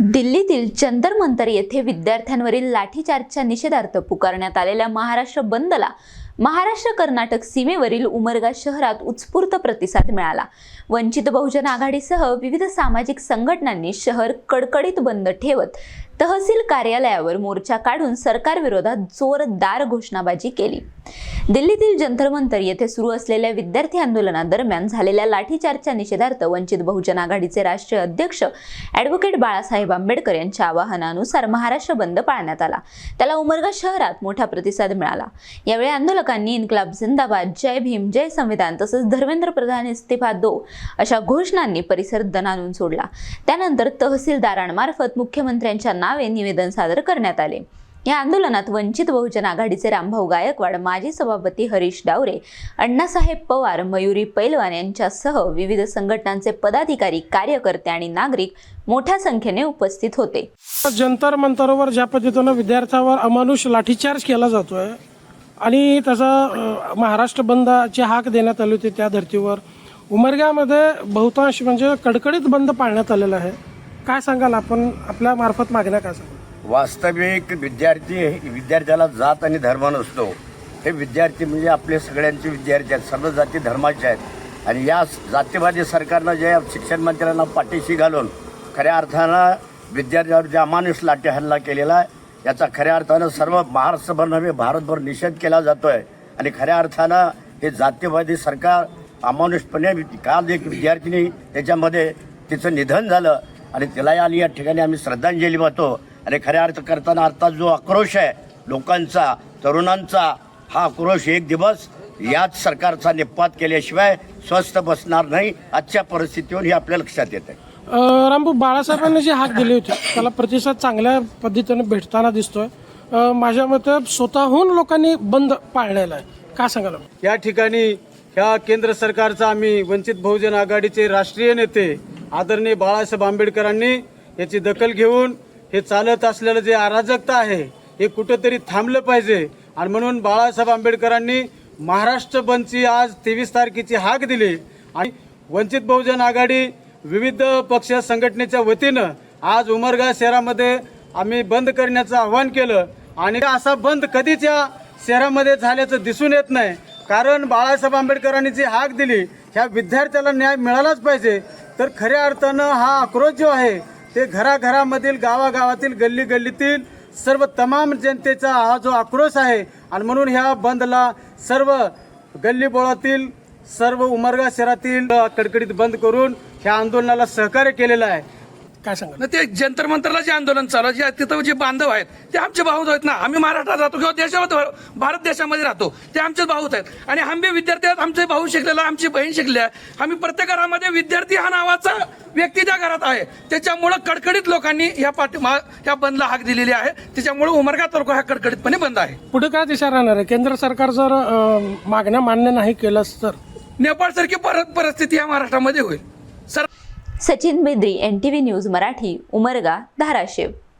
दिल्लीतील जंतर मंतर येथे विद्यार्थ्यांवरील लाठीचार्जच्या निषेधार्थ पुकारण्यात आलेल्या महाराष्ट्र बंदला महाराष्ट्र कर्नाटक सीमेवरील उमरगा शहरात उत्स्फूर्त प्रतिसाद मिळाला। वंचित बहुजन आघाडीसह विविध सामाजिक संघटनांनी शहर कडकडीत बंद ठेवत तहसील कार्यालयावर मोर्चा काढून सरकारविरोधात जोरदार घोषणाबाजी केली। दिल्लीतील जंतर मंतर येथे सुरू असलेल्या विद्यार्थी आंदोलनादरम्यान झालेल्या लाठीचार्जच्या निषेधार्थ वंचित बहुजन आघाडीचे राष्ट्रीय अध्यक्ष ॲडव्होकेट बाळासाहेब आंबेडकर यांच्या आवाहनानुसार महाराष्ट्र बंद पाळण्यात आला। त्याला उमरगा शहरात मोठा प्रतिसाद मिळाला। यावेळी आंदोलकांनी इन्कलाब जिंदाबाद, जय भीम, जय संविधान तसंच धर्मेंद्र प्रधान इस्तीफा दो अशा घोषणांनी परिसर दणाणून सोडला। त्यानंतर तहसीलदारांमार्फत मुख्यमंत्र्यांच्या नावे निवेदन सादर करण्यात आले। या आंदोलनात वंचित बहुजन आघाडीचे रामभाऊ गायकवाड, माजी सभापती हरीश डावरे, अण्णासाहेब पवार, मयुरी पैलवान यांच्यासह विविध संघटनांचे पदाधिकारी, कार्यकर्ते आणि नागरिक मोठ्या संख्येने उपस्थित होते। जंतर मंतरवर ज्या पद्धतीने विद्यार्थ्यांवर अमानुष लाठीचार्ज केला जातोय आणि त्याचा महाराष्ट्र बंदची हाक देण्यात आली होती, त्या धर्तीवर उमरग्यामध्ये बहुतांश म्हणजे कडकडीत बंद पाळण्यात आलेला आहे। काय सांगाल आपण, आपल्या मार्फत मागण्या काय सांगाल? वास्तविक विद्यार्थ्याला जात आणि धर्म नसतो। हे विद्यार्थी म्हणजे आपले सगळ्यांचे विद्यार्थी आहेत, सर्व जाती धर्माचे आहेत आणि या जातीवादी सरकारनं जे शिक्षण मंत्र्यांना पाठीशी घालून खऱ्या अर्थानं विद्यार्थ्यांवर जे अमानुष लाठी हल्ला केलेला आहे, याचा खऱ्या अर्थानं सर्व महाराष्ट्रभर नव्हे भारतभर निषेध केला जातोय आणि खऱ्या अर्थानं हे जातीवादी सरकार अमानुषपणे, काल एक विद्यार्थिनी त्याच्यामध्ये तिचं निधन झालं आणि तिला या ठिकाणी आम्ही श्रद्धांजली वाहतो आणि खऱ्या अर्थ करताना आता जो आक्रोश आहे लोकांचा, तरुणांचा, हा आक्रोश एक दिवस याच सरकारचा निपात केल्याशिवाय स्वस्थ बसणार नाही। आजच्या परिस्थितीवर हे आपल्या लक्षात येत आहे। रामभाऊ, बाळासाहेबांनी जी हाक दिली होती त्याला प्रतिसाद चांगल्या पद्धतीने भेटताना दिसतोय। माझ्या मते स्वतःहून लोकांनी बंद पाळलेला आहे, काय सांगाल? या ठिकाणी ह्या केंद्र सरकारचा आम्ही वंचित बहुजन आघाडीचे राष्ट्रीय नेते आदरणीय बाळासाहेब आंबेडकरांनी याची दखल घेऊन हे चालत असलेलं जे अराजकता आहे हे कुठंतरी थांबलं पाहिजे आणि म्हणून बाळासाहेब आंबेडकरांनी महाराष्ट्र बंदची आज 23 तारखेची हाक दिली आणि वंचित बहुजन आघाडी विविध पक्ष संघटनेच्या वतीनं आज उमरगा शहरामध्ये आम्ही बंद करण्याचं आवाहन केलं आणि असा बंद कधीच या शहरामध्ये झाल्याचं दिसून येत नाही। कारण बाळासाहेब आंबेडकरांनी जी हाक दिली ह्या विद्यार्थ्याला न्याय मिळालाच पाहिजे। तर खऱ्या अर्थानं हा आक्रोश जो आहे ते घराघरामधील, गावागावातील, गल्ली गल्लीतील सर्व तमाम जनतेचा हा जो आक्रोश आहे आणि म्हणून ह्या बंदला सर्व गल्लीबोळातील, सर्व उमरगा शहरातील कडकडीत बंद करून ह्या आंदोलनाला सहकार्य केलेलं आहे। काय सांगा? ते जंतर मंतरला जे आंदोलन चालू आहे, तिथं जे बांधव आहेत ते आमचे भाऊच आहेत ना। आम्ही महाराष्ट्रात राहतो किंवा देशामध्ये, भारत देशामध्ये राहतो, ते आमचेच भाऊच आहेत आणि आम्ही विद्यार्थी आहेत। आमचे भाऊ शिकलेला, आमची बहीण शिकली आहे। आम्ही प्रत्येक घरामध्ये विद्यार्थी हा नावाचा व्यक्ती त्या घरात आहे। त्याच्यामुळे कडकडीत लोकांनी ह्या बंदला हाक दिलेली आहे। त्याच्यामुळे उमरगा तालुका हा कडकडीतपणे बंद आहे। पुढे काय दिशा राहणार आहे? केंद्र सरकार जर मागण्या मान्य नाही केलंच तर नेपाळसारखी परिस्थिती या महाराष्ट्रामध्ये होईल। Sachin Bedri, NTV news Marathi, Umarga, Dharashiv.